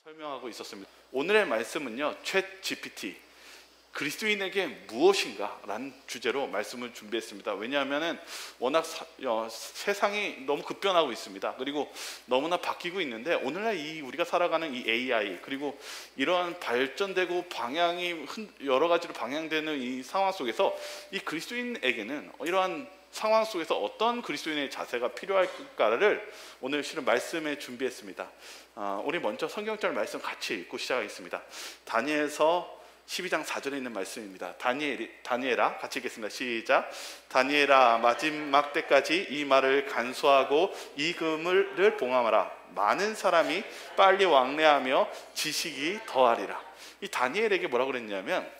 설명하고 있었습니다. 오늘의 말씀은요, 챗 GPT 그리스도인에게 무엇인가 라는 주제로 말씀을 준비했습니다. 왜냐하면 워낙 세상이 너무 급변하고 있습니다. 그리고 너무나 바뀌고 있는데, 오늘날 우리가 살아가는 이 AI, 그리고 이러한 발전되고 방향이 여러 가지로 방향되는 이 상황 속에서 이 그리스도인에게는 이러한 상황 속에서 어떤 그리스도인의 자세가 필요할까를 오늘 실은 말씀에 준비했습니다. 우리 먼저 성경절 말씀 같이 읽고 시작하겠습니다. 다니엘서 12장 4절에 있는 말씀입니다. 다니엘아, 같이 읽겠습니다. 시작. 다니엘아, 마지막 때까지 이 말을 간수하고 이 그물을 봉함하라. 많은 사람이 빨리 왕래하며 지식이 더하리라. 이 다니엘에게 뭐라고 그랬냐면,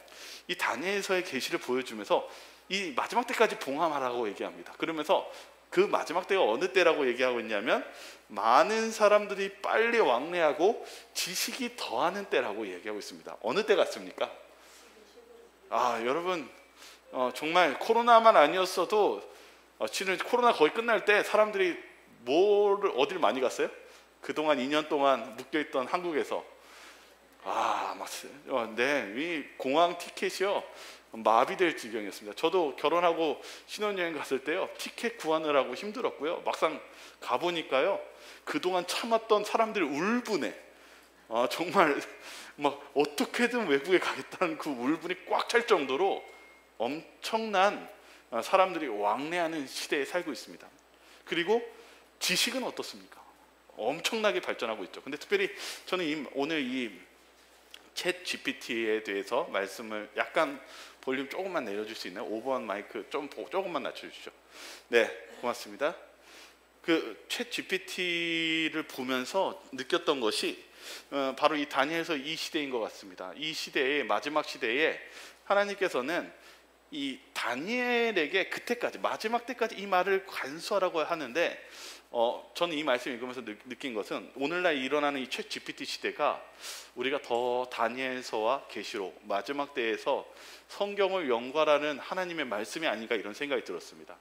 이 다니엘서의 계시를 보여주면서 이 마지막 때까지 봉함하라고 얘기합니다. 그러면서 그 마지막 때가 어느 때라고 얘기하고 있냐면, 많은 사람들이 빨리 왕래하고 지식이 더하는 때라고 얘기하고 있습니다. 어느 때 같습니까? 여러분, 정말 코로나만 아니었어도 지금 코로나 거의 끝날 때 사람들이 어딜 많이 갔어요? 그동안 2년 동안 묶여있던 한국에서 이 공항 티켓이요 마비될 지경이었습니다. 저도 결혼하고 신혼여행 갔을 때요, 티켓 구하느라고 힘들었고요. 막상 가보니까요, 그동안 참았던 사람들의 울분에 정말 막 어떻게든 외국에 가겠다는 그 울분이 꽉 찰 정도로 엄청난 사람들이 왕래하는 시대에 살고 있습니다. 그리고 지식은 어떻습니까? 엄청나게 발전하고 있죠. 근데 특별히 저는 오늘 이 챗 GPT에 대해서 말씀을 약간 볼륨 조금만 내려줄 수 있나요? 5번 마이크 조금만 낮춰주시죠. 네, 고맙습니다. 그 챗 GPT를 보면서 느꼈던 것이 바로 이 다니엘서 이 시대인 것 같습니다. 이 시대의 마지막 시대에 하나님께서는 이 다니엘에게 그때까지, 마지막 때까지 이 말을 간수하라고 하는데, 저는 이 말씀 읽으면서 느낀 것은 오늘날 일어나는 이 챗 GPT 시대가 우리가 더 다니엘서와 계시록 마지막 때에서 성경을 연구하라는 하나님의 말씀이 아닌가, 이런 생각이 들었습니다.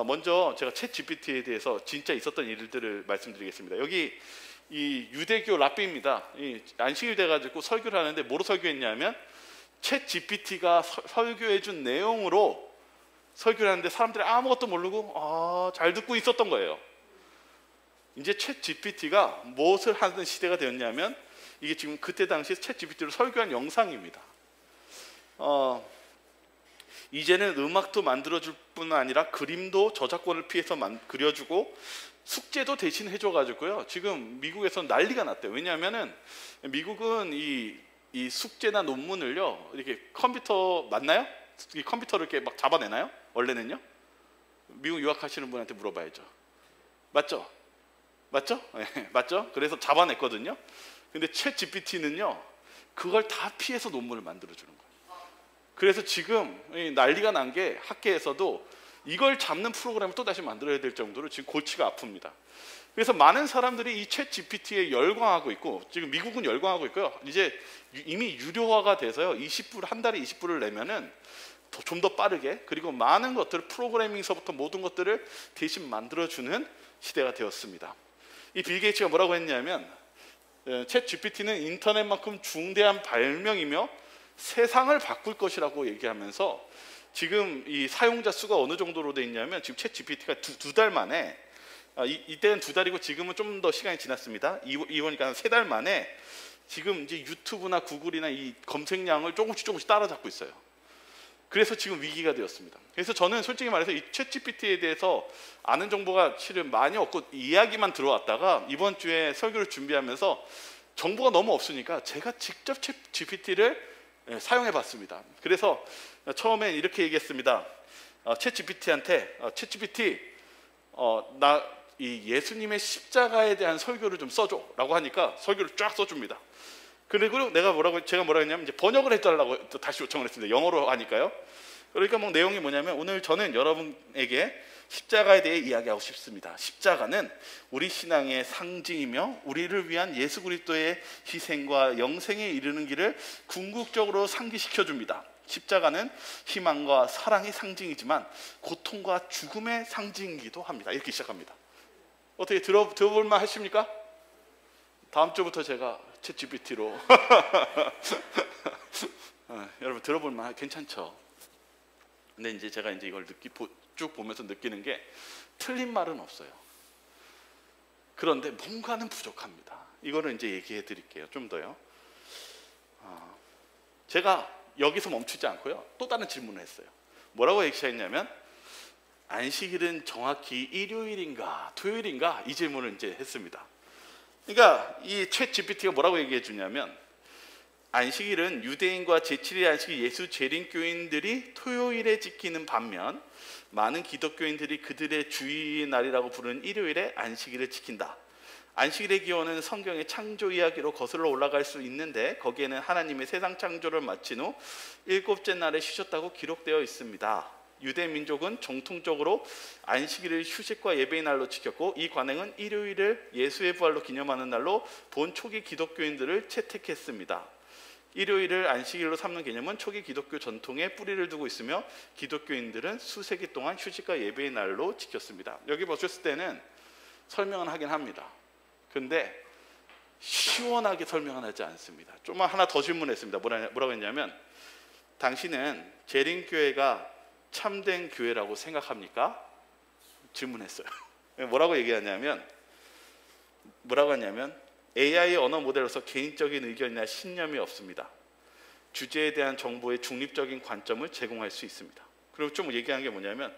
먼저 제가 챗 GPT에 대해서 진짜 있었던 일들을 말씀드리겠습니다. 여기 이 유대교 랍비입니다. 안식일 돼가지고 설교를 하는데 뭐로 설교했냐면, 챗 GPT가 설교해 준 내용으로 설교를 하는데 사람들이 아무것도 모르고 잘 듣고 있었던 거예요. 이제 챗 GPT가 무엇을 하는 시대가 되었냐면, 이게 지금 그때 당시 챗 GPT로 설교한 영상입니다. 이제는 음악도 만들어줄 뿐 아니라 그림도 저작권을 피해서 그려주고 숙제도 대신 해줘가지고요, 지금 미국에서는 난리가 났대요. 왜냐하면은 미국은 이 숙제나 논문을요, 이렇게 컴퓨터 맞나요? 이 컴퓨터를 이렇게 막 잡아내나요? 원래는요? 미국 유학하시는 분한테 물어봐야죠. 맞죠? 네, 맞죠? 그래서 잡아냈거든요. 근데 챗 GPT는요, 그걸 다 피해서 논문을 만들어주는 거예요. 그래서 지금 난리가 난 게, 학계에서도 이걸 잡는 프로그램을 또 다시 만들어야 될 정도로 지금 골치가 아픕니다. 그래서 많은 사람들이 이 챗 GPT에 열광하고 있고, 지금 미국은 열광하고 있고요. 이제 이미 유료화가 돼서요, 20불, 한 달에 20불을 내면은 좀 더 빠르게, 그리고 많은 것들을, 프로그래밍서부터 모든 것들을 대신 만들어주는 시대가 되었습니다. 이 빌 게이츠가 뭐라고 했냐면, 챗 GPT는 인터넷만큼 중대한 발명이며 세상을 바꿀 것이라고 얘기하면서, 지금 이 사용자 수가 어느 정도로 돼 있냐면, 지금 챗 GPT가 두 달 만에, 이때는 2달이고 지금은 좀 더 시간이 지났습니다. 이거니까 3달 만에 지금 이제 유튜브나 구글이나 이 검색량을 조금씩 따라잡고 있어요. 그래서 지금 위기가 되었습니다. 그래서 저는 솔직히 말해서 이 챗 GPT에 대해서 아는 정보가 실은 많이 없고 이야기만 들어왔다가, 이번 주에 설교를 준비하면서 정보가 너무 없으니까 제가 직접 챗 GPT를 사용해 봤습니다. 그래서 처음엔 이렇게 얘기했습니다. 챗 GPT한테 챗 GPT, 나 이 예수님의 십자가에 대한 설교를 좀 써줘 라고 하니까 설교를 쫙 써줍니다. 그리고 제가 뭐라고 했냐면, 이제 번역을 해달라고 다시 요청을 했습니다. 영어로 하니까요. 그러니까 내용이 뭐냐면, 오늘 저는 여러분에게 십자가에 대해 이야기하고 싶습니다. 십자가는 우리 신앙의 상징이며 우리를 위한 예수 그리스도의 희생과 영생에 이르는 길을 궁극적으로 상기시켜 줍니다. 십자가는 희망과 사랑의 상징이지만 고통과 죽음의 상징이기도 합니다. 이렇게 시작합니다. 어떻게 들어볼만 하십니까? 다음 주부터 제가 챗 GPT로. 여러분 들어볼 만 괜찮죠? 근데 이제 제가 이제 이걸 쭉 보면서 느끼는 게 틀린 말은 없어요. 그런데 뭔가는 부족합니다. 이거를 이제 얘기해 드릴게요. 좀 더요. 제가 여기서 멈추지 않고요. 또 다른 질문을 했어요. 뭐라고 얘기했냐면 안식일은 정확히 일요일인가 토요일인가 이 질문을 이제 했습니다. 그러니까 이 챗 GPT가 뭐라고 얘기해 주냐면 안식일은 유대인과 제7일 안식일 예수 재림교인들이 토요일에 지키는 반면 많은 기독교인들이 그들의 주일날이라고 부르는 일요일에 안식일을 지킨다. 안식일의 기원은 성경의 창조 이야기로 거슬러 올라갈 수 있는데 거기에는 하나님의 세상 창조를 마친 후 일곱째 날에 쉬셨다고 기록되어 있습니다. 유대 민족은 정통적으로 안식일을 휴식과 예배의 날로 지켰고 이 관행은 일요일을 예수의 부활로 기념하는 날로 본 초기 기독교인들을 채택했습니다. 일요일을 안식일로 삼는 개념은 초기 기독교 전통에 뿌리를 두고 있으며 기독교인들은 수세기 동안 휴식과 예배의 날로 지켰습니다. 여기 보셨을 때는 설명은 하긴 합니다. 근데 시원하게 설명은 하지 않습니다. 좀만 하나 더 질문했습니다. 뭐라고 했냐면 당신은 재림교회가 참된 교회라고 생각합니까? 질문했어요. 뭐라고 했냐면 AI 언어 모델로서 개인적인 의견이나 신념이 없습니다. 주제에 대한 정보의 중립적인 관점을 제공할 수 있습니다. 그리고 좀 얘기한 게 뭐냐면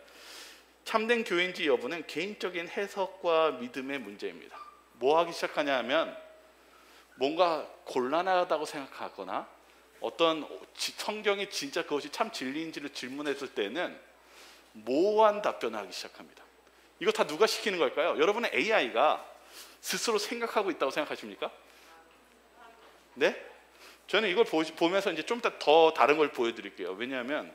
참된 교회인지 여부는 개인적인 해석과 믿음의 문제입니다. 뭐 하기 시작하냐 하면 뭔가 곤란하다고 생각하거나 어떤 성경이 진짜 그것이 참 진리인지를 질문했을 때는 모호한 답변을 하기 시작합니다. 이거 다 누가 시키는 걸까요? 여러분의 AI가 스스로 생각하고 있다고 생각하십니까? 네? 저는 이걸 보면서 이제 좀 더 다른 걸 보여드릴게요. 왜냐하면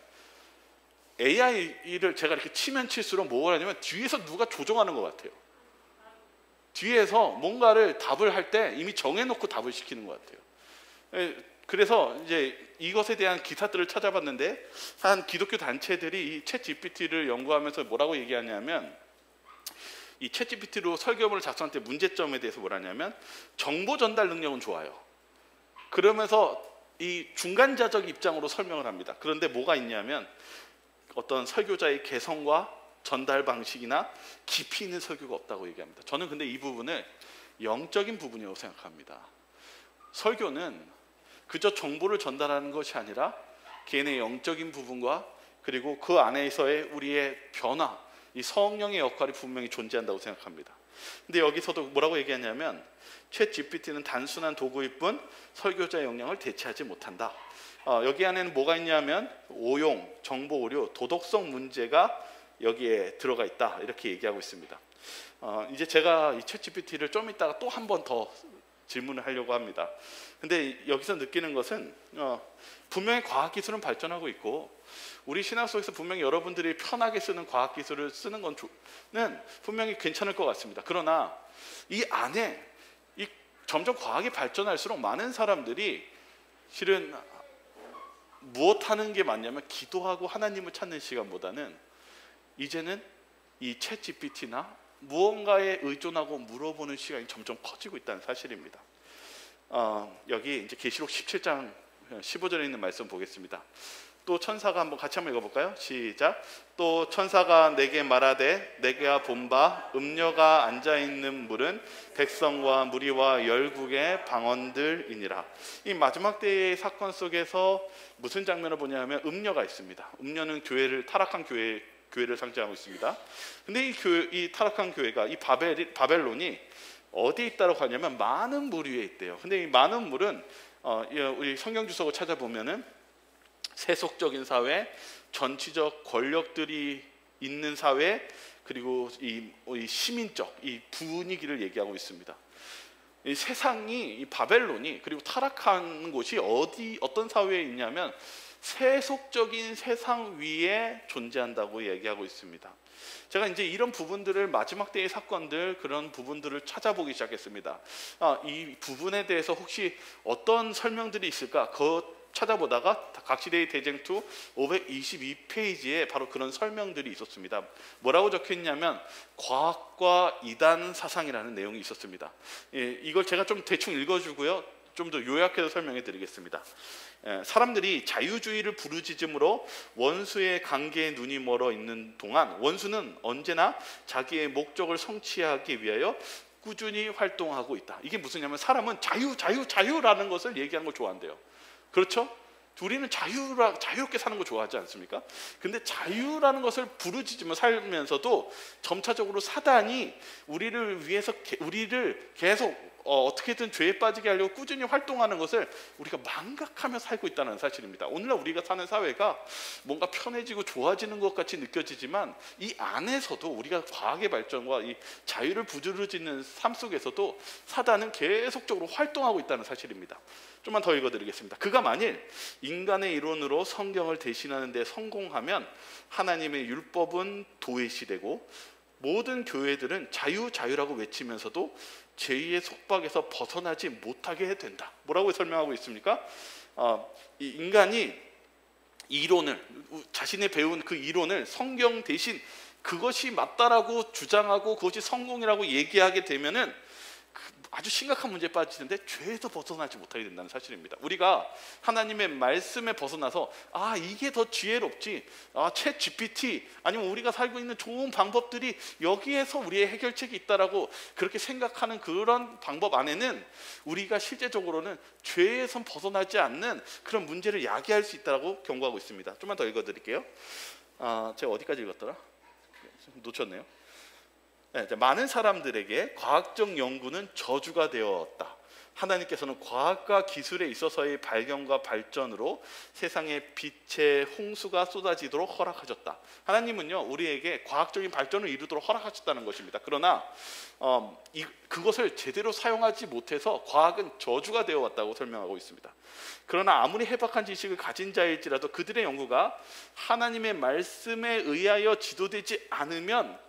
AI를 제가 이렇게 치면 칠수록 뭐가 하냐면 뒤에서 누가 조종하는 것 같아요. 뒤에서 뭔가를 답을 할 때 이미 정해놓고 답을 시키는 것 같아요. 그래서 이제 이것에 대한 기사들을 찾아봤는데 한 기독교 단체들이 이 챗 GPT를 연구하면서 뭐라고 얘기하냐면 이 챗 GPT로 설교문을 작성할 때 문제점에 대해서 뭐라냐면 정보 전달 능력은 좋아요. 그러면서 이 중간자적 입장으로 설명을 합니다. 그런데 뭐가 있냐면 어떤 설교자의 개성과 전달 방식이나 깊이 있는 설교가 없다고 얘기합니다. 저는 근데 이 부분을 영적인 부분이라고 생각합니다. 설교는 그저 정보를 전달하는 것이 아니라 개인의 영적인 부분과 그리고 그 안에서의 우리의 변화, 이 성령의 역할이 분명히 존재한다고 생각합니다. 근데 여기서도 뭐라고 얘기하냐면 챗 GPT는 단순한 도구일 뿐 설교자의 역량을 대체하지 못한다. 여기 안에는 뭐가 있냐면 오용, 정보 오류, 도덕성 문제가 여기에 들어가 있다 이렇게 얘기하고 있습니다. 이제 제가 이 챗 GPT를 좀 이따가 또 한 번 더 질문을 하려고 합니다. 근데 여기서 느끼는 것은 분명히 과학기술은 발전하고 있고 우리 신학 속에서 분명히 여러분들이 편하게 쓰는 과학기술을 쓰는 건 분명히 괜찮을 것 같습니다. 그러나 이 안에 점점 과학이 발전할수록 많은 사람들이 실은 무엇 하는 게 맞냐면 기도하고 하나님을 찾는 시간보다는 이제는 이 챗 GPT나 무언가에 의존하고 물어보는 시간이 점점 커지고 있다는 사실입니다. 여기 이제 계시록 17장 15절에 있는 말씀 보겠습니다. 또 천사가 같이 한번 읽어볼까요? 시작. 또 천사가 내게 말하되 내가 본 바 음녀가 앉아있는 물은 백성과 무리와 열국의 방언들이니라. 이 마지막 때의 사건 속에서 무슨 장면을 보냐면 음녀가 있습니다. 음녀는 타락한 교회를 상징하고 있습니다. 근데 이 타락한 교회가 이 바벨론이 어디에 있다고 하냐면 많은 물 위에 있대요. 근데 이 많은 물은 우리 성경 주석을 찾아보면은 세속적인 사회, 전치적 권력들이 있는 사회, 그리고 이 시민적 이 분위기를 얘기하고 있습니다. 이 세상이 이 바벨론이 그리고 타락한 곳이 어떤 사회에 있냐면 세속적인 세상 위에 존재한다고 얘기하고 있습니다. 제가 이제 이런 부분들을 마지막 때의 사건들 그런 부분들을 찾아보기 시작했습니다. 이 부분에 대해서 혹시 어떤 설명들이 있을까? 찾아보다가 각시대의 대쟁투 522페이지에 바로 그런 설명들이 있었습니다. 뭐라고 적혀있냐면 과학과 이단 사상이라는 내용이 있었습니다. 이걸 제가 좀 대충 읽어주고요. 좀 더 요약해서 설명해 드리겠습니다. 사람들이 자유주의를 부르짖음으로 원수의 관계에 눈이 멀어 있는 동안 원수는 언제나 자기의 목적을 성취하기 위하여 꾸준히 활동하고 있다. 이게 무슨 냐면 사람은 자유라는 것을 얘기하는 걸 좋아한대요. 그렇죠? 우리는 자유롭게 사는 거 좋아하지 않습니까? 근데 자유라는 것을 부르짖으며 살면서도 점차적으로 사단이 우리를 위해서 우리를 계속 어떻게든 죄에 빠지게 하려고 꾸준히 활동하는 것을 우리가 망각하며 살고 있다는 사실입니다. 오늘날 우리가 사는 사회가 뭔가 편해지고 좋아지는 것 같이 느껴지지만 이 안에서도 우리가 과학의 발전과 이 자유를 부르짖는 삶 속에서도 사단은 계속적으로 활동하고 있다는 사실입니다. 좀만 더 읽어드리겠습니다. 그가 만일 인간의 이론으로 성경을 대신하는 데 성공하면 하나님의 율법은 도외시되고 모든 교회들은 자유라고 외치면서도 죄의 속박에서 벗어나지 못하게 된다. 뭐라고 설명하고 있습니까? 이 인간이 이론을 자신의 배운 그 이론을 성경 대신 그것이 맞다라고 주장하고 그것이 성공이라고 얘기하게 되면은 아주 심각한 문제에 빠지는데 죄에서 벗어나지 못하게 된다는 사실입니다. 우리가 하나님의 말씀에 벗어나서 이게 더 지혜롭지, 챗 GPT 아니면 우리가 살고 있는 좋은 방법들이 여기에서 우리의 해결책이 있다라고 그렇게 생각하는 그런 방법 안에는 우리가 실제적으로는 죄에서 벗어나지 않는 그런 문제를 야기할 수 있다라고 경고하고 있습니다. 좀만 더 읽어드릴게요. 제가 어디까지 읽었더라? 놓쳤네요. 많은 사람들에게 과학적 연구는 저주가 되었다. 하나님께서는 과학과 기술에 있어서의 발견과 발전으로 세상에 빛의 홍수가 쏟아지도록 허락하셨다. 하나님은요 우리에게 과학적인 발전을 이루도록 허락하셨다는 것입니다. 그러나 그것을 제대로 사용하지 못해서 과학은 저주가 되어왔다고 설명하고 있습니다. 그러나 아무리 해박한 지식을 가진 자일지라도 그들의 연구가 하나님의 말씀에 의하여 지도되지 않으면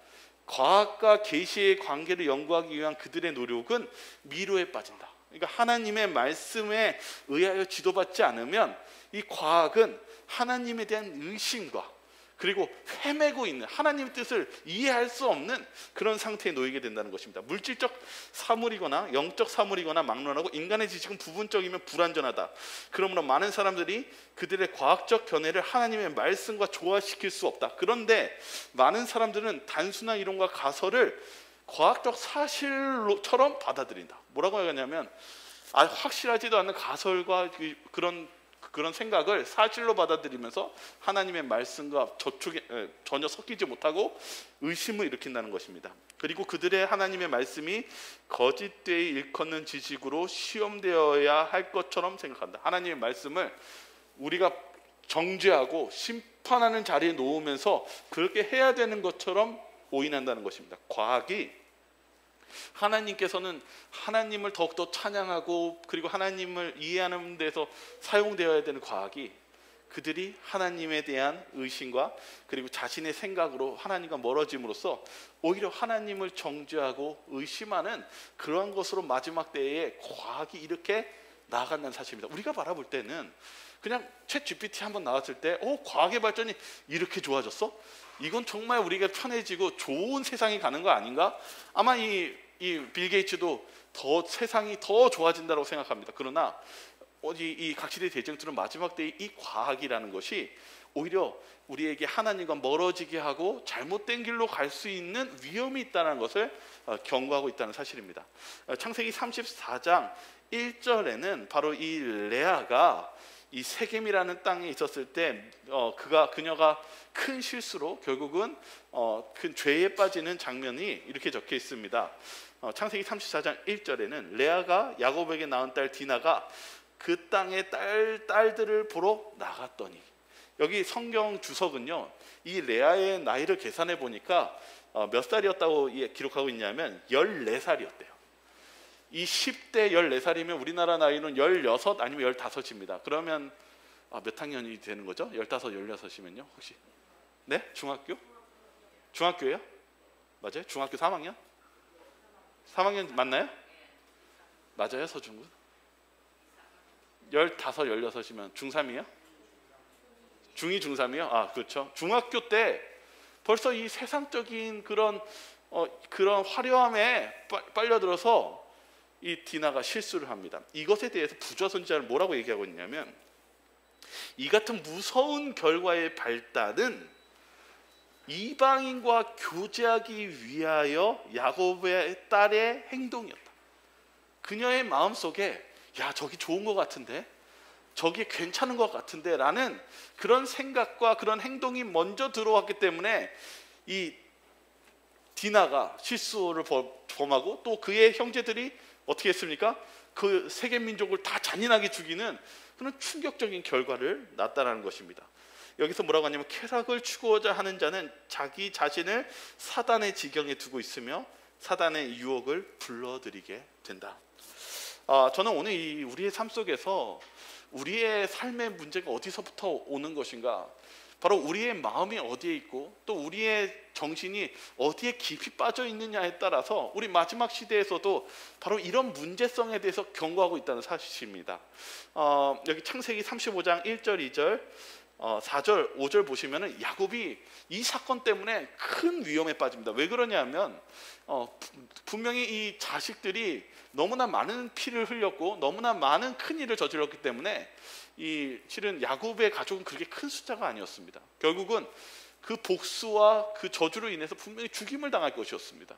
과학과 계시의 관계를 연구하기 위한 그들의 노력은 미로에 빠진다. 그러니까 하나님의 말씀에 의하여 지도받지 않으면 이 과학은 하나님에 대한 의심과 그리고 헤매고 있는 하나님의 뜻을 이해할 수 없는 그런 상태에 놓이게 된다는 것입니다. 물질적 사물이거나 영적 사물이거나 막론하고 인간의 지식은 부분적이면 불완전하다. 그러므로 많은 사람들이 그들의 과학적 견해를 하나님의 말씀과 조화시킬 수 없다. 그런데 많은 사람들은 단순한 이론과 가설을 과학적 사실처럼 받아들인다. 뭐라고 하냐면 확실하지도 않은 가설과 그런 생각을 사실로 받아들이면서 하나님의 말씀과 전혀 섞이지 못하고 의심을 일으킨다는 것입니다. 그리고 그들의 하나님의 말씀이 거짓되이 일컫는 지식으로 시험되어야 할 것처럼 생각한다. 하나님의 말씀을 우리가 정죄하고 심판하는 자리에 놓으면서 그렇게 해야 되는 것처럼 오인한다는 것입니다. 과학이 하나님께서는 하나님을 더욱더 찬양하고 그리고 하나님을 이해하는 데서 사용되어야 되는 과학이 그들이 하나님에 대한 의심과 그리고 자신의 생각으로 하나님과 멀어짐으로써 오히려 하나님을 정죄하고 의심하는 그러한 것으로 마지막 때에 과학이 이렇게 나아간다는 사실입니다. 우리가 바라볼 때는 그냥 챗 GPT 한번 나왔을 때 과학의 발전이 이렇게 좋아졌어? 이건 정말 우리가 편해지고 좋은 세상이 가는 거 아닌가? 아마 이 빌 게이츠도 세상이 더 좋아진다고 생각합니다. 그러나 이 각시대 대쟁투는 마지막 때의 이 과학이라는 것이 오히려 우리에게 하나님과 멀어지게 하고 잘못된 길로 갈 수 있는 위험이 있다는 것을 경고하고 있다는 사실입니다. 창세기 34장 1절에는 바로 이 레아가 이 세겜이라는 땅에 있었을 때 그녀가 큰 실수로 결국은 큰 죄에 빠지는 장면이 이렇게 적혀 있습니다. 창세기 34장 1절에는 레아가 야곱에게 낳은 딸 디나가 그 땅의 딸들을 보러 나갔더니, 여기 성경 주석은요 이 레아의 나이를 계산해 보니까 몇 살이었다고 기록하고 있냐면 14살이었대요. 이 10대 14살이면 우리나라 나이는 16 아니면 15입니다. 그러면 몇 학년이 되는 거죠? 15, 16이면요 혹시? 네? 중학교? 중학교예요? 맞아요? 중학교 3학년? 3학년 맞나요? 맞아요 서준군? 15, 16이면 중3이에요? 중2, 중3이요? 그렇죠. 중학교 때 벌써 이 세상적인 그런 화려함에 빨려들어서 이 디나가 실수를 합니다. 이것에 대해서 부조화 선지자는 뭐라고 얘기하고 있냐면, 이 같은 무서운 결과의 발단은 이방인과 교제하기 위하여 야곱의 딸의 행동이었다. 그녀의 마음속에 야, 저기 좋은 것 같은데, 저기 괜찮은 것 같은데 라는 그런 생각과 그런 행동이 먼저 들어왔기 때문에 이 디나가 실수를 범하고 또 그의 형제들이 어떻게 했습니까? 그 세겜 민족을 다 잔인하게 죽이는 그런 충격적인 결과를 낳았다는 것입니다. 여기서 뭐라고 하냐면, 쾌락을 추구하고자 하는 자는 자기 자신을 사단의 지경에 두고 있으며 사단의 유혹을 불러들이게 된다. 저는 오늘 우리의 삶 속에서 우리의 삶의 문제가 어디서부터 오는 것인가, 바로 우리의 마음이 어디에 있고 또 우리의 정신이 어디에 깊이 빠져 있느냐에 따라서 우리 마지막 시대에서도 바로 이런 문제성에 대해서 경고하고 있다는 사실입니다. 여기 창세기 35장 1절 2절 4절 5절 보시면은 야곱이 이 사건 때문에 큰 위험에 빠집니다. 왜 그러냐면 분명히 이 자식들이 너무나 많은 피를 흘렸고 너무나 많은 큰 일을 저질렀기 때문에 실은 야곱의 가족은 그렇게 큰 숫자가 아니었습니다. 결국은 그 복수와 그 저주로 인해서 분명히 죽임을 당할 것이었습니다.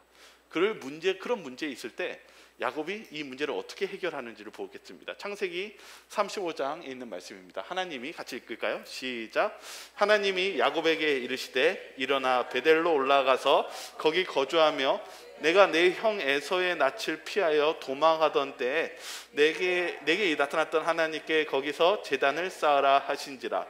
그런 문제에 있을 때 야곱이 이 문제를 어떻게 해결하는지를 보겠습니다. 창세기 35장에 있는 말씀입니다. 하나님이 같이 읽을까요? 시작. 하나님이 야곱에게 이르시되 일어나 베델로 올라가서 거기 거주하며 내가 내 형 에서의 낯을 피하여 도망하던 때에 내게 나타났던 하나님께 거기서 제단을 쌓으라 하신지라.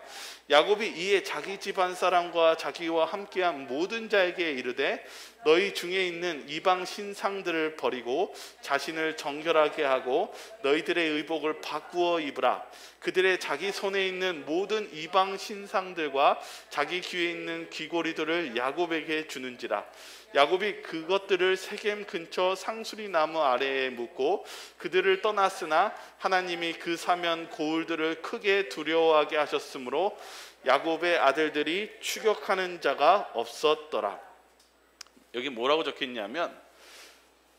야곱이 이에 자기 집안 사람과 자기와 함께한 모든 자에게 이르되 너희 중에 있는 이방 신상들을 버리고 자신을 정결하게 하고 너희들의 의복을 바꾸어 입으라. 그들의 자기 손에 있는 모든 이방 신상들과 자기 귀에 있는 귀고리들을 야곱에게 주는지라. 야곱이 그것들을 세겜 근처 상수리 나무 아래에 묻고 그들을 떠났으나 하나님이 그 사면 고울들을 크게 두려워하게 하셨으므로 야곱의 아들들이 추격하는 자가 없었더라. 여기 뭐라고 적혀있냐면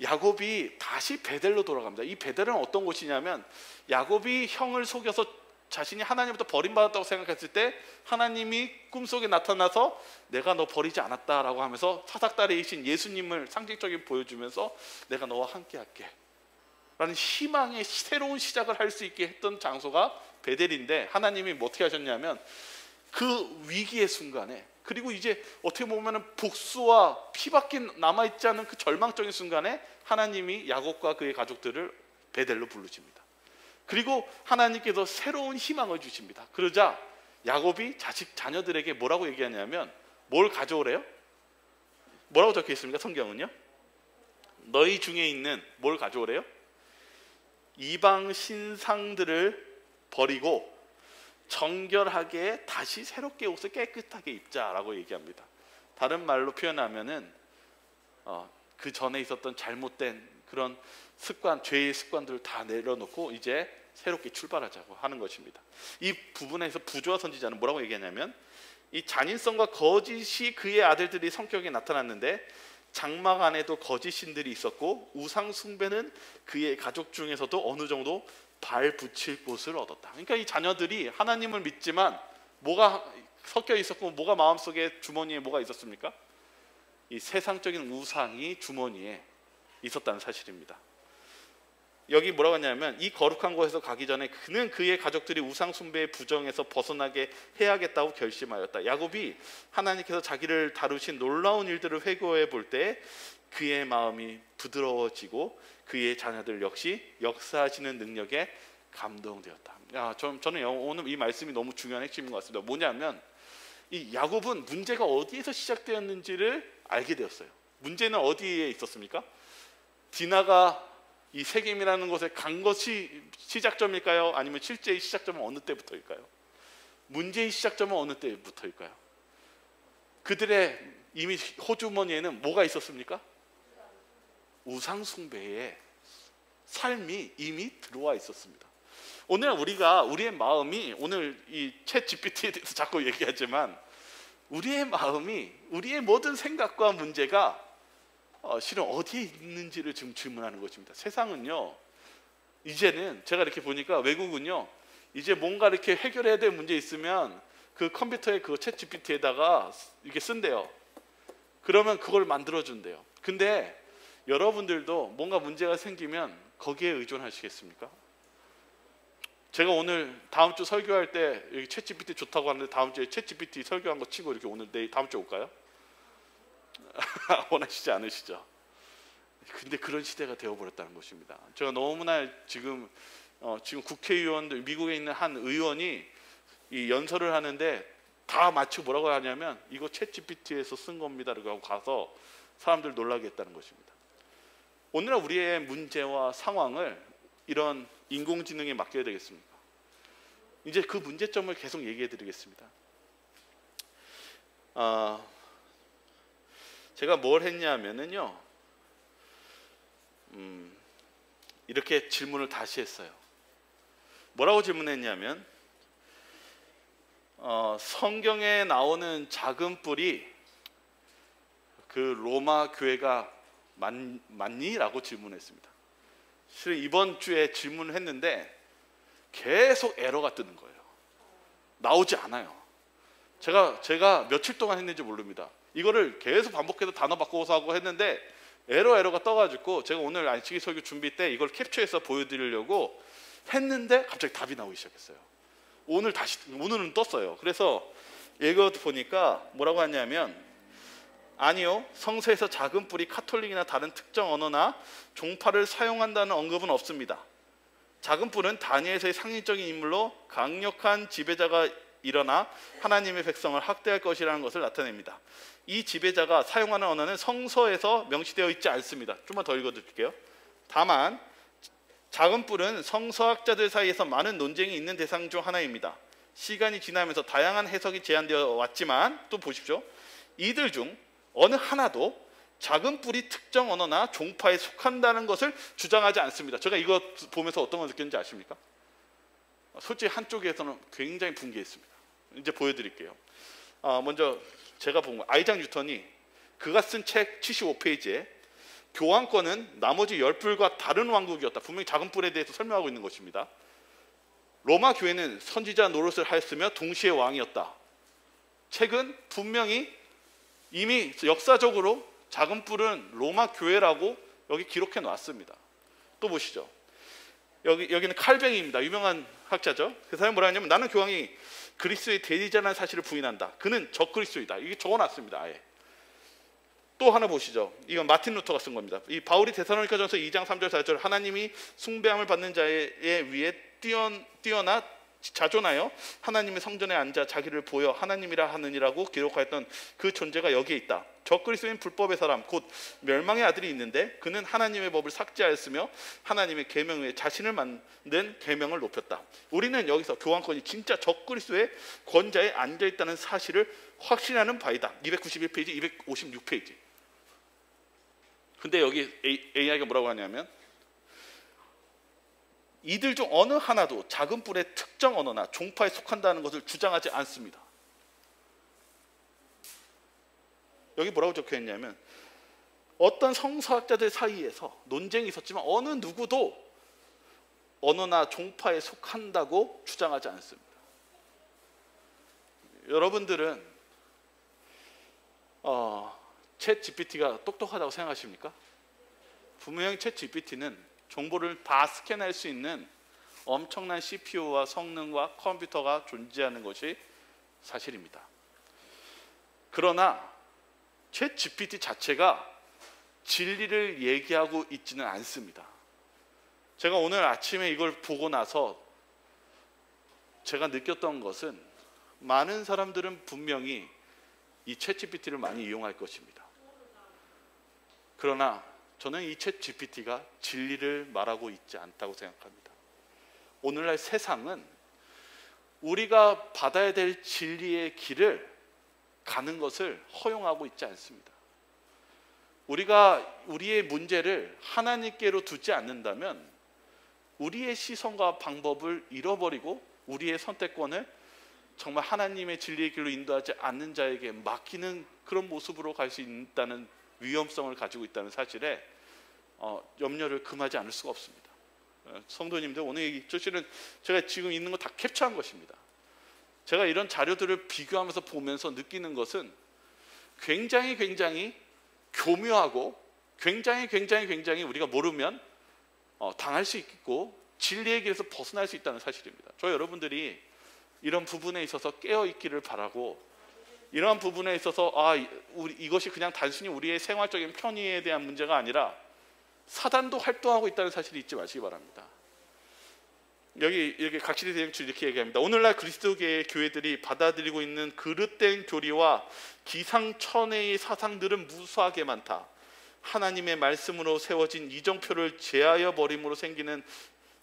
야곱이 다시 베델로 돌아갑니다. 이 베델은 어떤 곳이냐면, 야곱이 형을 속여서 자신이 하나님부터 버림받았다고 생각했을 때 하나님이 꿈속에 나타나서 내가 너 버리지 않았다라고 하면서 사닥다리이신 예수님을 상징적인 보여주면서 내가 너와 함께 할게 라는 희망의 새로운 시작을 할 수 있게 했던 장소가 베델인데, 하나님이 어떻게 하셨냐면 그 위기의 순간에, 그리고 이제 어떻게 보면 복수와 피밖에 남아있지 않은 그 절망적인 순간에 하나님이 야곱과 그의 가족들을 베델로 부르십니다. 그리고 하나님께서 새로운 희망을 주십니다. 그러자 야곱이 자녀들에게 뭐라고 얘기하냐면, 뭘 가져오래요? 뭐라고 적혀 있습니까? 성경은요? 너희 중에 있는 뭘 가져오래요? 이방 신상들을 버리고 정결하게 다시 새롭게 옷을 깨끗하게 입자라고 얘기합니다. 다른 말로 표현하면은 그 전에 있었던 잘못된 그런 죄의 습관들을 다 내려놓고 이제 새롭게 출발하자고 하는 것입니다. 이 부분에서 부조화 선지자는 뭐라고 얘기하냐면, 이 잔인성과 거짓이 그의 아들들이 성격에 나타났는데 장막 안에도 거짓 신들이 있었고 우상 숭배는 그의 가족 중에서도 어느 정도 발 붙일 곳을 얻었다. 그러니까 이 자녀들이 하나님을 믿지만 뭐가 섞여 있었고 뭐가 마음속에 주머니에 뭐가 있었습니까? 이 세상적인 우상이 주머니에 있었다는 사실입니다. 여기 뭐라고 하냐면, 이 거룩한 곳에서 가기 전에 그는 그의 가족들이 우상 숭배의 부정에서 벗어나게 해야겠다고 결심하였다. 야곱이 하나님께서 자기를 다루신 놀라운 일들을 회고해 볼 때 그의 마음이 부드러워지고 그의 자녀들 역시 역사하시는 능력에 감동되었다. 저는 오늘 이 말씀이 너무 중요한 핵심인 것 같습니다. 뭐냐면, 이 야곱은 문제가 어디에서 시작되었는지를 알게 되었어요. 문제는 어디에 있었습니까? 디나가 이 세겜이라는 곳에 간 것이 시작점일까요? 아니면 실제의 시작점은 어느 때부터일까요? 문제의 시작점은 어느 때부터일까요? 그들의 이미 호주머니에는 뭐가 있었습니까? 우상 숭배의 삶이 이미 들어와 있었습니다. 오늘 우리의 마음이, 오늘 이 챗 GPT에 대해서 자꾸 얘기하지만 우리의 마음이, 우리의 모든 생각과 문제가 실은 어디에 있는지를 지금 질문하는 것입니다. 세상은요, 이제는 제가 이렇게 보니까 외국은요, 이제 뭔가 이렇게 해결해야 될 문제 있으면 그 컴퓨터에 그 챗 GPT에다가 이렇게 쓴대요. 그러면 그걸 만들어 준대요. 근데 여러분들도 뭔가 문제가 생기면 거기에 의존하시겠습니까? 제가 오늘 다음 주 설교할 때 여기 챗 GPT 좋다고 하는데 다음 주에 챗 GPT 설교한 거 치고 이렇게 오늘 내일 다음 주에 올까요? 원하시지 않으시죠? 근데 그런 시대가 되어버렸다는 것입니다. 제가 너무나 지금 국회의원들, 미국에 있는 한 의원이 이 연설을 하는데 다 마치고 뭐라고 하냐면 이거 챗 GPT에서 쓴 겁니다 라고 하고 가서 사람들 놀라게 했다는 것입니다. 오늘날 우리의 문제와 상황을 이런 인공지능에 맡겨야 되겠습니까? 이제 그 문제점을 계속 얘기해 드리겠습니다. 제가 뭘 했냐면은요, 이렇게 질문을 다시 했어요. 뭐라고 질문했냐면, 성경에 나오는 작은 뿔이 그 로마 교회가 맞니? 라고 질문했습니다. 실은 이번 주에 질문을 했는데 계속 에러가 뜨는 거예요. 나오지 않아요. 제가 며칠 동안 했는지 모릅니다. 이거를 계속 반복해서 단어 바꿔서 하고 했는데 에러가 떠가지고 제가 오늘 안식일 설교 준비 때 이걸 캡처해서 보여드리려고 했는데 갑자기 답이 나오기 시작했어요. 오늘은 떴어요. 그래서 이거 보니까 뭐라고 하냐면, 아니요, 성서에서 작은 뿔이 카톨릭이나 다른 특정 언어나 종파를 사용한다는 언급은 없습니다. 작은 뿔은 다니엘서의 상징적인 인물로 강력한 지배자가 일어나 하나님의 백성을 학대할 것이라는 것을 나타냅니다. 이 지배자가 사용하는 언어는 성서에서 명시되어 있지 않습니다. 좀만 더 읽어드릴게요. 다만 작은 뿔은 성서학자들 사이에서 많은 논쟁이 있는 대상 중 하나입니다. 시간이 지나면서 다양한 해석이 제한되어 왔지만, 또 보십시오, 이들 중 어느 하나도 작은 뿔이 특정 언어나 종파에 속한다는 것을 주장하지 않습니다. 제가 이거 보면서 어떤 걸 느꼈는지 아십니까? 솔직히 한쪽에서는 굉장히 분개했습니다. 이제 보여드릴게요. 먼저 제가 본 거, 아이작 뉴턴이 그가 쓴 책 75페이지에 교황권은 나머지 10뿔과 다른 왕국이었다, 분명히 작은 뿔에 대해서 설명하고 있는 것입니다. 로마 교회는 선지자 노릇을 하였으며 동시에 왕이었다. 책은 분명히 이미 역사적으로 작은 뿔은 로마 교회라고 여기 기록해 놨습니다. 또 보시죠. 여기는 칼뱅이입니다. 유명한 학자죠. 그 사람이 뭐라 하냐면, 나는 교황이 그리스도의 대리자라는 사실을 부인한다. 그는 적그리스도이다. 이게 적어놨습니다. 아예. 또 하나 보시죠. 이건 마틴 루터가 쓴 겁니다. 이 바울이 데살로니가전서 2장 3절 4절, 하나님이 숭배함을 받는 자의 위에 뛰어나 자존하여 하나님의 성전에 앉아 자기를 보여 하나님이라 하느니라고 기록하였던 그 존재가 여기에 있다. 적그리스도인 불법의 사람, 곧 멸망의 아들이 있는데 그는 하나님의 법을 삭제하였으며 하나님의 계명 외에 자신을 만든 계명을 높였다. 우리는 여기서 교황권이 진짜 적그리스도의 권자에 앉아있다는 사실을 확신하는 바이다. 291페이지, 256페이지. 근데 여기 AI가 뭐라고 하냐면, 이들 중 어느 하나도 작은 뿔의 특정 언어나 종파에 속한다는 것을 주장하지 않습니다. 여기 뭐라고 적혀있냐면, 어떤 성서학자들 사이에서 논쟁이 있었지만 어느 누구도 언어나 종파에 속한다고 주장하지 않습니다. 여러분들은 챗 GPT가 똑똑하다고 생각하십니까? 분명히 챗 GPT는 정보를 다 스캔할 수 있는 엄청난 CPU와 성능과 컴퓨터가 존재하는 것이 사실입니다. 그러나 챗 GPT 자체가 진리를 얘기하고 있지는 않습니다. 제가 오늘 아침에 이걸 보고 나서 제가 느꼈던 것은, 많은 사람들은 분명히 이 챗 GPT를 많이 이용할 것입니다. 그러나 저는 이 챗 GPT가 진리를 말하고 있지 않다고 생각합니다. 오늘날 세상은 우리가 받아야 될 진리의 길을 가는 것을 허용하고 있지 않습니다. 우리가 우리의 문제를 하나님께로 두지 않는다면 우리의 시선과 방법을 잃어버리고 우리의 선택권을 정말 하나님의 진리의 길로 인도하지 않는 자에게 맡기는 그런 모습으로 갈 수 있다는 위험성을 가지고 있다는 사실에 염려를 금하지 않을 수가 없습니다. 성도님들, 오늘 이 사실은 제가 지금 있는 거 다 캡처한 것입니다. 제가 이런 자료들을 비교하면서 보면서 느끼는 것은 굉장히 교묘하고 굉장히 우리가 모르면 당할 수 있고 진리의 길에서 벗어날 수 있다는 사실입니다. 저 여러분들이 이런 부분에 있어서 깨어 있기를 바라고, 이러한 부분에 있어서 이것이 그냥 단순히 우리의 생활적인 편의에 대한 문제가 아니라 사단도 활동하고 있다는 사실을 잊지 마시기 바랍니다. 여기 각시대 대행주 이렇게 얘기합니다. 오늘날 그리스도계의 교회들이 받아들이고 있는 그릇된 교리와 기상천외의 사상들은 무수하게 많다. 하나님의 말씀으로 세워진 이정표를 제하여 버림으로 생기는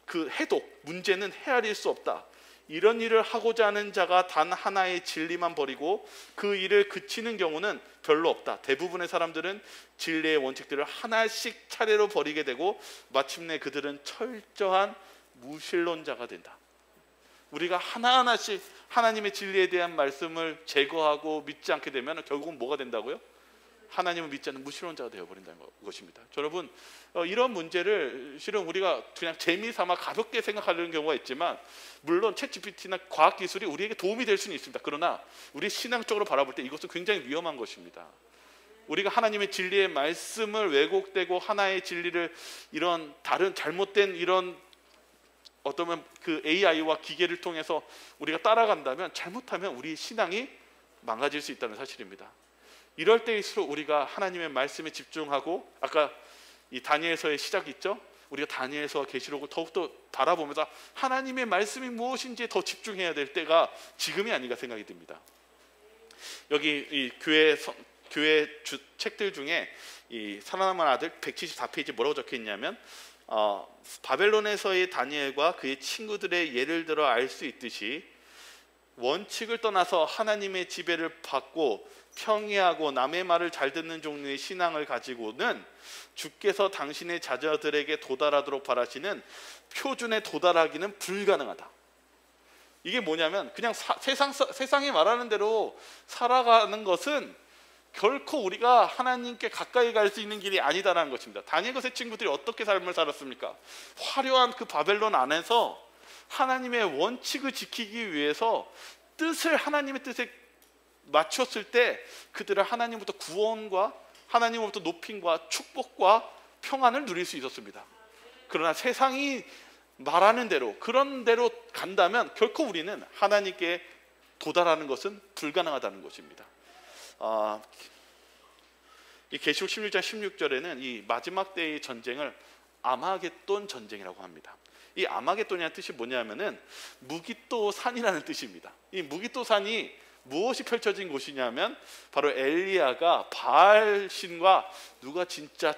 그 해독, 문제는 헤아릴 수 없다. 이런 일을 하고자 하는 자가 단 하나의 진리만 버리고 그 일을 그치는 경우는 별로 없다. 대부분의 사람들은 진리의 원칙들을 하나씩 차례로 버리게 되고 마침내 그들은 철저한 무신론자가 된다. 우리가 하나하나씩 하나님의 진리에 대한 말씀을 제거하고 믿지 않게 되면 결국은 뭐가 된다고요? 하나님을 믿지 않는 무신론자가 되어버린다는 것입니다. 여러분, 이런 문제를 실은 우리가 그냥 재미삼아 가볍게 생각하는 경우가 있지만, 물론 챗GPT나 과학기술이 우리에게 도움이 될 수는 있습니다. 그러나 우리 신앙적으로 바라볼 때 이것은 굉장히 위험한 것입니다. 우리가 하나님의 진리의 말씀을 왜곡되고 하나의 진리를 이런 다른 잘못된 이런 어쩌면 그 AI와 기계를 통해서 우리가 따라간다면, 잘못하면 우리 신앙이 망가질 수 있다는 사실입니다. 이럴 때일수록 우리가 하나님의 말씀에 집중하고, 아까 이 다니엘서의 시작이 있죠. 우리가 다니엘서와 계시록을 더욱더 바라보면서 하나님의 말씀이 무엇인지에 더 집중해야 될 때가 지금이 아닌가 생각이 듭니다. 여기 이 교회 책들 중에 이 살아남은 아들 174페이지 뭐라고 적혀 있냐면, 바벨론에서의 다니엘과 그의 친구들의 예를 들어 알 수 있듯이 원칙을 떠나서 하나님의 지배를 받고 평이하고 남의 말을 잘 듣는 종류의 신앙을 가지고는 주께서 당신의 자녀들에게 도달하도록 바라시는 표준에 도달하기는 불가능하다. 이게 뭐냐면, 그냥 세상이 말하는 대로 살아가는 것은 결코 우리가 하나님께 가까이 갈 수 있는 길이 아니다라는 것입니다. 다니엘과 세 친구들이 어떻게 삶을 살았습니까? 화려한 그 바벨론 안에서 하나님의 원칙을 지키기 위해서 하나님의 뜻에 맞췄을 때 그들은 하나님부터 구원과 하나님으로부터 높임과 축복과 평안을 누릴 수 있었습니다. 그러나 세상이 말하는 대로 그런 대로 간다면 결코 우리는 하나님께 도달하는 것은 불가능하다는 것입니다. 이 계시록 16장 16절에는 이 마지막 때의 전쟁을 아마겟돈 전쟁이라고 합니다. 이 아마겟돈이라는 뜻이 뭐냐면은 무기또 산이라는 뜻입니다. 이 무기또 산이 무엇이 펼쳐진 곳이냐면 바로 엘리야가 바알 신과 누가 진짜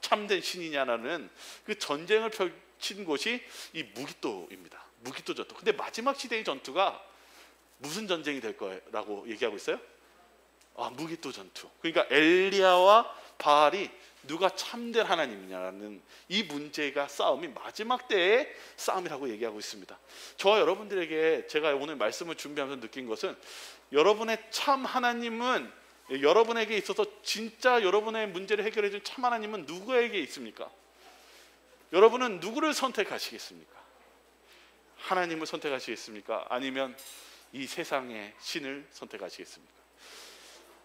참된 신이냐라는 그 전쟁을 펼친 곳이 이 무기또입니다. 무기또 전투. 근데 마지막 시대의 전투가 무슨 전쟁이 될 거라고 얘기하고 있어요? 무기또 전투. 그러니까 엘리야와 바알이 누가 참된 하나님이냐라는 이 문제가 싸움이 마지막 때의 싸움이라고 얘기하고 있습니다. 저와 여러분들에게 제가 오늘 말씀을 준비하면서 느낀 것은, 여러분의 참 하나님은, 여러분에게 있어서 진짜 여러분의 문제를 해결해 준 참 하나님은 누구에게 있습니까? 여러분은 누구를 선택하시겠습니까? 하나님을 선택하시겠습니까? 아니면 이 세상의 신을 선택하시겠습니까?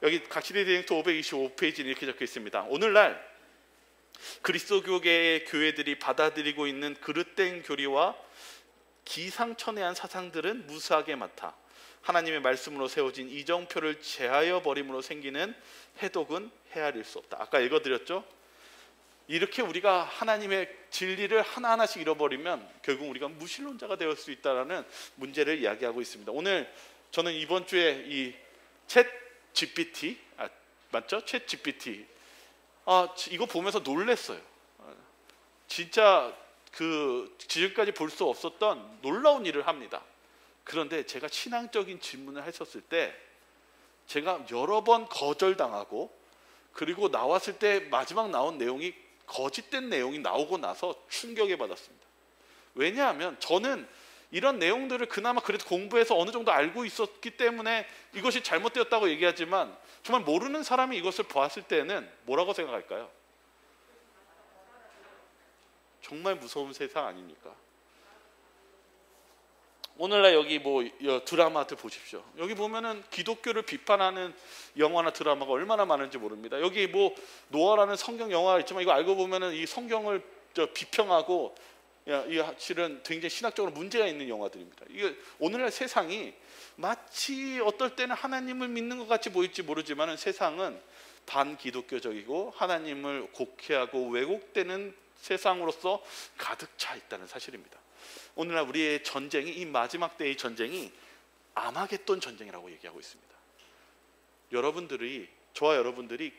여기 각시대 대행토 525페이지는 이렇게 적혀 있습니다. 오늘날 그리스도교계의 교회들이 받아들이고 있는 그릇된 교리와 기상천외한 사상들은 무수하게 많다. 하나님의 말씀으로 세워진 이정표를 제하여 버림으로 생기는 해독은 헤아릴 수 없다. 아까 읽어드렸죠? 이렇게 우리가 하나님의 진리를 하나하나씩 잃어버리면 결국 우리가 무신론자가 될 수 있다는 문제를 이야기하고 있습니다. 오늘 저는 이번 주에 이 챗GPT 맞죠? 챗GPT 이거 보면서 놀랐어요. 진짜 지금까지 볼 수 없었던 놀라운 일을 합니다. 그런데 제가 신앙적인 질문을 했었을 때 제가 여러 번 거절당하고, 그리고 나왔을 때 마지막 나온 내용이 거짓된 내용이 나오고 나서 충격에 받았습니다. 왜냐하면 저는 이런 내용들을 그나마 그래도 공부해서 어느 정도 알고 있었기 때문에 이것이 잘못되었다고 얘기하지만, 정말 모르는 사람이 이것을 보았을 때는 뭐라고 생각할까요? 정말 무서운 세상 아닙니까? 오늘날 여기 뭐 드라마들 보십시오. 여기 보면은 기독교를 비판하는 영화나 드라마가 얼마나 많은지 모릅니다. 여기 뭐 노아라는 성경 영화가 있지만, 이거 알고 보면은 이 성경을 비평하고, 이 실은 굉장히 신학적으로 문제가 있는 영화들입니다. 이게 오늘날 세상이 마치 어떨 때는 하나님을 믿는 것 같이 보일지 모르지만, 세상은 반기독교적이고 하나님을 곡해하고 왜곡되는 세상으로서 가득 차 있다는 사실입니다. 오늘날 우리의 전쟁이, 이 마지막 때의 전쟁이 아마겟돈 전쟁이라고 얘기하고 있습니다. 저와 여러분들이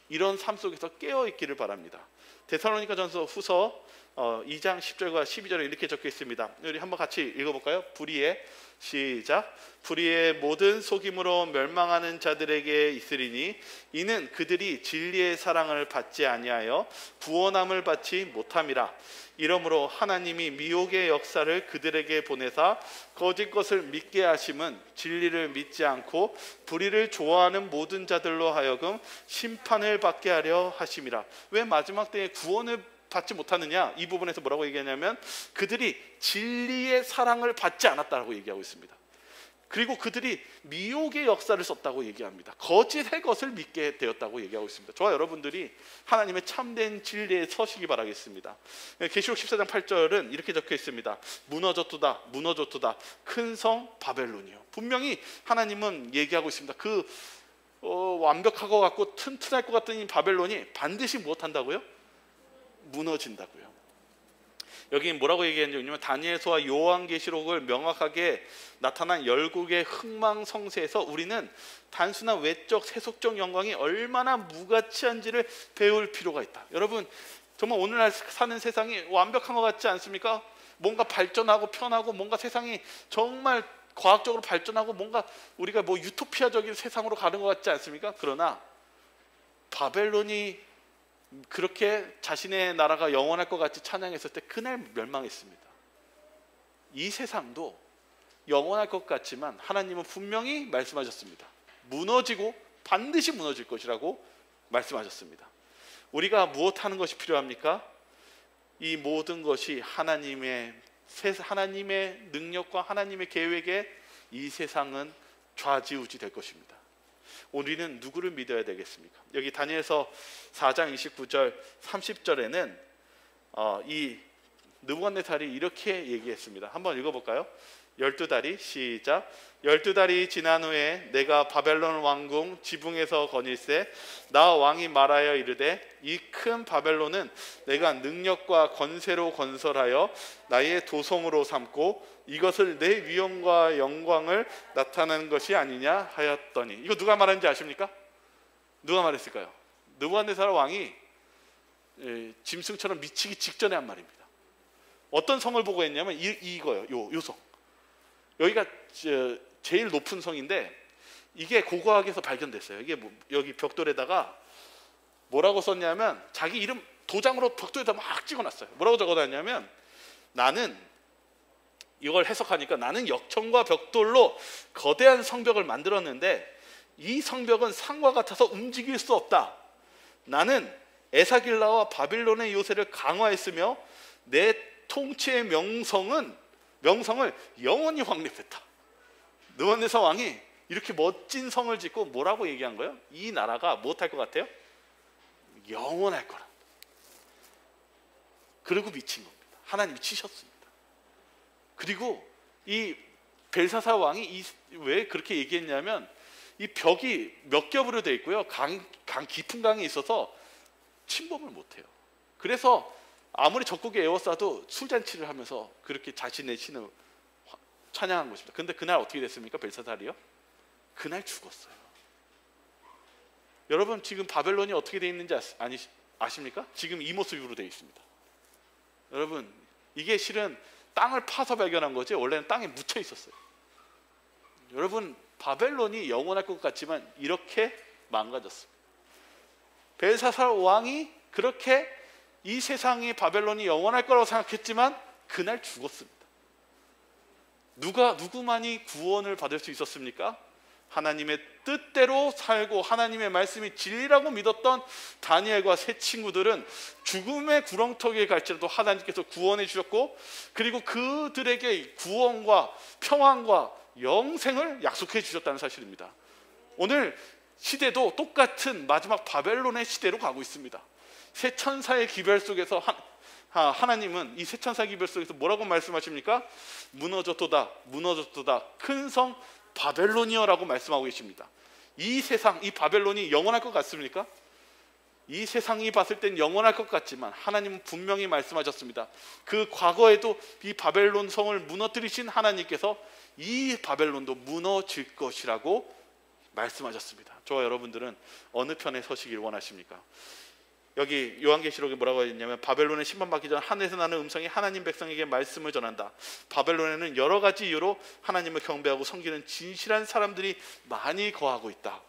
이런 삶 속에서 깨어 있기를 바랍니다. 데살로니가전서 후서 2장 10절과 12절에 이렇게 적혀 있습니다. 우리 한번 같이 읽어볼까요? 불의의, 시작. 불의의 모든 속임으로 멸망하는 자들에게 있으리니, 이는 그들이 진리의 사랑을 받지 아니하여 구원함을 받지 못함이라. 이러므로 하나님이 미혹의 역사를 그들에게 보내사 거짓 것을 믿게 하심은 진리를 믿지 않고 불의를 좋아하는 모든 자들로 하여금 심판을 받게 하려 하심이라. 왜 마지막 때에 구원을 받지 못하느냐? 이 부분에서 뭐라고 얘기하냐면, 그들이 진리의 사랑을 받지 않았다고 얘기하고 있습니다. 그리고 그들이 미혹의 역사를 썼다고 얘기합니다. 거짓의 것을 믿게 되었다고 얘기하고 있습니다. 저와 여러분들이 하나님의 참된 진리에 서시기 바라겠습니다. 계시록 14장 8절은 이렇게 적혀 있습니다. 무너졌도다, 무너졌도다, 큰 성 바벨론이요. 분명히 하나님은 얘기하고 있습니다. 완벽하고 같고 튼튼할 것 같은 이 바벨론이 반드시 무엇한다고요? 무너진다고요. 여기 뭐라고 얘기했냐면, 다니엘서와 요한계시록을 명확하게 나타난 열국의 흥망성쇠에서 우리는 단순한 외적 세속적 영광이 얼마나 무가치한지를 배울 필요가 있다. 여러분, 정말 오늘날 사는 세상이 완벽한 것 같지 않습니까? 뭔가 발전하고 편하고, 뭔가 세상이 정말 과학적으로 발전하고, 뭔가 우리가 뭐 유토피아적인 세상으로 가는 것 같지 않습니까? 그러나 바벨론이 그렇게 자신의 나라가 영원할 것 같이 찬양했을 때 그날 멸망했습니다. 이 세상도 영원할 것 같지만 하나님은 분명히 말씀하셨습니다. 무너지고 반드시 무너질 것이라고 말씀하셨습니다. 우리가 무엇하는 것이 필요합니까? 이 모든 것이 하나님의 능력과 하나님의 계획에 이 세상은 좌지우지 될 것입니다. 우리는 누구를 믿어야 되겠습니까? 여기 다니엘서 4장 29절 30절에는 이 느부갓네살이 이렇게 얘기했습니다. 한번 읽어볼까요? 12달이, 시작. 12달이 지난 후에 내가 바벨론 왕궁 지붕에서 거닐세, 나 왕이 말하여 이르되, 이 큰 바벨론은 내가 능력과 권세로 건설하여 나의 도성으로 삼고 이것을 내 위엄과 영광을 나타내는 것이 아니냐 하였더니. 이거 누가 말하는지 아십니까? 누가 말했을까요? 느부갓네살 왕이 짐승처럼 미치기 직전에 한 말입니다. 어떤 성을 보고 했냐면 이거요. 요 성. 여기가 제일 높은 성인데, 이게 고고학에서 발견됐어요. 이게 여기 벽돌에다가 뭐라고 썼냐면, 자기 이름 도장으로 벽돌에다 막 찍어놨어요. 뭐라고 적어놨냐면, 나는, 이걸 해석하니까, 나는 역청과 벽돌로 거대한 성벽을 만들었는데 이 성벽은 산과 같아서 움직일 수 없다. 나는 에사길라와 바빌론의 요새를 강화했으며 내 통치의 명성을 영원히 확립했다. 느부갓네살 왕이 이렇게 멋진 성을 짓고 뭐라고 얘기한 거예요? 이 나라가 무엇할 것 같아요? 영원할 거라. 그리고 미친 겁니다. 하나님이 치셨습니다. 그리고 이 벨사살 왕이 왜 그렇게 얘기했냐면, 이 벽이 몇 겹으로 되어 있고요, 깊은 강이 있어서 침범을 못해요. 그래서 아무리 적국에 에워싸도 술잔치를 하면서 그렇게 자신의 신을 찬양한 것입니다. 그런데 그날 어떻게 됐습니까? 벨사살이요? 그날 죽었어요. 여러분, 지금 바벨론이 어떻게 되어 있는지 아십니까? 지금 이 모습으로 되어 있습니다. 여러분, 이게 실은 땅을 파서 발견한 거지 원래는 땅에 묻혀 있었어요. 여러분, 바벨론이 영원할 것 같지만 이렇게 망가졌습니다. 벨사살 왕이 그렇게 이 세상에 바벨론이 영원할 거라고 생각했지만 그날 죽었습니다. 누구만이 구원을 받을 수 있었습니까? 하나님의 뜻대로 살고 하나님의 말씀이 진리라고 믿었던 다니엘과 세 친구들은 죽음의 구렁텅이에 갈지라도 하나님께서 구원해 주셨고, 그리고 그들에게 구원과 평안과 영생을 약속해 주셨다는 사실입니다. 오늘 시대도 똑같은 마지막 바벨론의 시대로 가고 있습니다. 세 천사의 기별 속에서 하나님은 이 세 천사의 기별 속에서 뭐라고 말씀하십니까? 무너졌도다, 무너졌도다, 큰 성 바벨론이여라고 말씀하고 계십니다. 이 세상, 이 바벨론이 영원할 것 같습니까? 이 세상이 봤을 땐 영원할 것 같지만 하나님은 분명히 말씀하셨습니다. 그 과거에도 이 바벨론 성을 무너뜨리신 하나님께서 이 바벨론도 무너질 것이라고 말씀하셨습니다. 저와 여러분들은 어느 편에 서시길 원하십니까? 여기 요한계시록에 뭐라고 했냐면, 바벨론에 심판받기 전 하늘에서 나는 음성이 하나님 백성에게 말씀을 전한다. 바벨론에는 여러 가지 이유로 하나님을 경배하고 섬기는 진실한 사람들이 많이 거하고 있다.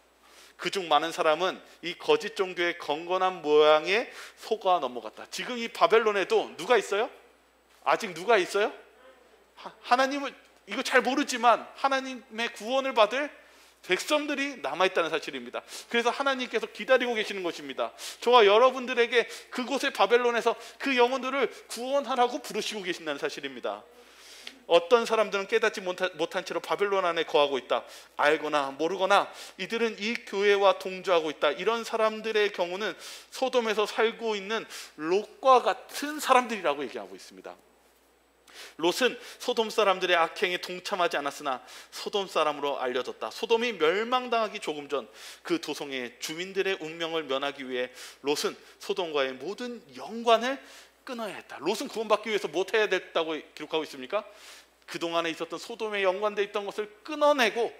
그중 많은 사람은 이 거짓 종교의 건건한 모양에 속아 넘어갔다. 지금 이 바벨론에도 누가 있어요? 아직 누가 있어요? 하나님을 이거 잘 모르지만 하나님의 구원을 받을 백성들이 남아있다는 사실입니다. 그래서 하나님께서 기다리고 계시는 것입니다. 저와 여러분들에게 그곳의 바벨론에서 그 영혼들을 구원하라고 부르시고 계신다는 사실입니다. 어떤 사람들은 깨닫지 못한 채로 바벨론 안에 거하고 있다. 알거나 모르거나 이들은 이 교회와 동조하고 있다. 이런 사람들의 경우는 소돔에서 살고 있는 롯과 같은 사람들이라고 얘기하고 있습니다. 롯은 소돔 사람들의 악행에 동참하지 않았으나 소돔 사람으로 알려졌다. 소돔이 멸망당하기 조금 전 그 도성의 주민들의 운명을 면하기 위해 롯은 소돔과의 모든 연관을 끊어야 했다. 롯은 구원받기 위해서 뭐 해야 됐다고 기록하고 있습니까? 그동안에 있었던 소돔에 연관되어 있던 것을 끊어내고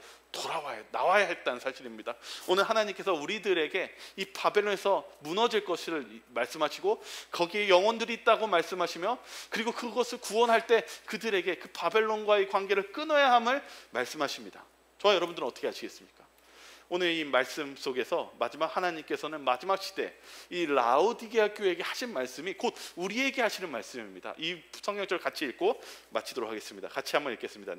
나와야 했다는 사실입니다. 오늘 하나님께서 우리들에게 이 바벨론에서 무너질 것을 말씀하시고 거기에 영혼들이 있다고 말씀하시며, 그리고 그것을 구원할 때 그들에게 그 바벨론과의 관계를 끊어야 함을 말씀하십니다. 저와 여러분들은 어떻게 하시겠습니까? 오늘 이 말씀 속에서 마지막 하나님께서는 마지막 시대 이 라오디게아 교회에게 하신 말씀이 곧 우리에게 하시는 말씀입니다. 이 성경절 같이 읽고 마치도록 하겠습니다. 같이 한번 읽겠습니다.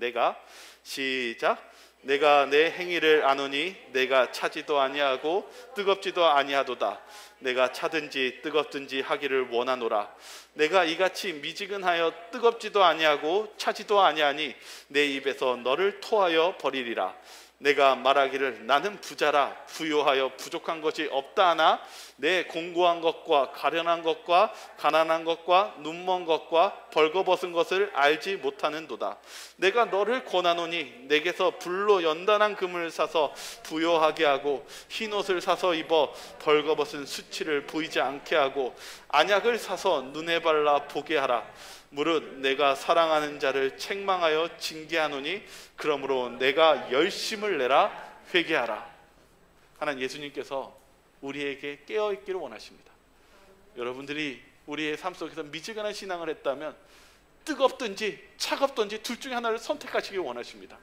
시작. 내가 내 행위를 아노니 내가 차지도 아니하고 뜨겁지도 아니하도다. 내가 차든지 뜨겁든지 하기를 원하노라. 내가 이같이 미지근하여 뜨겁지도 아니하고 차지도 아니하니 내 입에서 너를 토하여 버리리라. 내가 말하기를 나는 부자라 부요하여 부족한 것이 없다 하나 내 공고한 것과 가련한 것과 가난한 것과 눈먼 것과 벌거벗은 것을 알지 못하는도다. 내가 너를 권하노니 내게서 불로 연단한 금을 사서 부요하게 하고 흰옷을 사서 입어 벌거벗은 수치를 보이지 않게 하고 안약을 사서 눈에 발라 보게 하라. 무릇 내가 사랑하는 자를 책망하여 징계하노니 그러므로 내가 열심을 내라 회개하라. 하나님 예수님께서 우리에게 깨어있기를 원하십니다. 여러분들이 우리의 삶 속에서 미지근한 신앙을 했다면 뜨겁든지 차갑든지 둘 중에 하나를 선택하시길 원하십니다.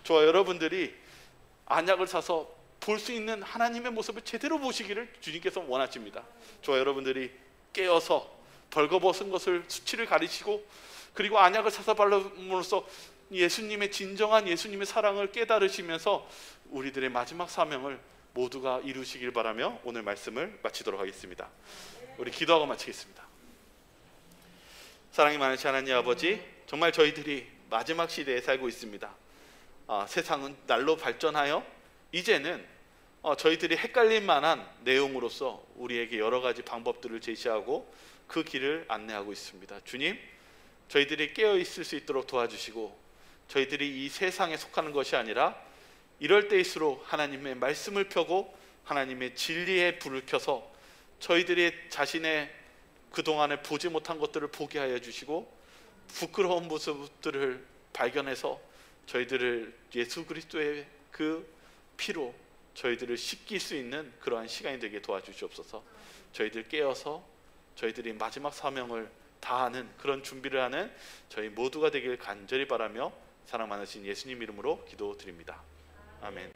저와 여러분들이 안약을 사서 볼 수 있는 하나님의 모습을 제대로 보시기를 주님께서 원하십니다. 저와 여러분들이 깨어서 벌거벗은 것을 수치를 가리시고 그리고 안약을 사서 바름으로써 예수님의 진정한 예수님의 사랑을 깨달으시면서 우리들의 마지막 사명을 모두가 이루시길 바라며 오늘 말씀을 마치도록 하겠습니다. 우리 기도하고 마치겠습니다. 사랑이 많으신 하나님 아버지, 정말 저희들이 마지막 시대에 살고 있습니다. 세상은 날로 발전하여 이제는 저희들이 헷갈릴 만한 내용으로서 우리에게 여러 가지 방법들을 제시하고 그 길을 안내하고 있습니다. 주님, 저희들이 깨어 있을 수 있도록 도와주시고 저희들이 이 세상에 속하는 것이 아니라 이럴 때일수록 하나님의 말씀을 펴고 하나님의 진리의 불을 켜서 저희들이 자신의 그동안에 보지 못한 것들을 보게 하여 주시고 부끄러운 모습들을 발견해서 저희들을 예수 그리스도의 그 피로 저희들을 씻길 수 있는 그러한 시간이 되게 도와주시옵소서. 저희들 깨어서 저희들이 마지막 사명을 다하는 그런 준비를 하는 저희 모두가 되길 간절히 바라며 사랑 많으신 예수님 이름으로 기도드립니다. 아멘.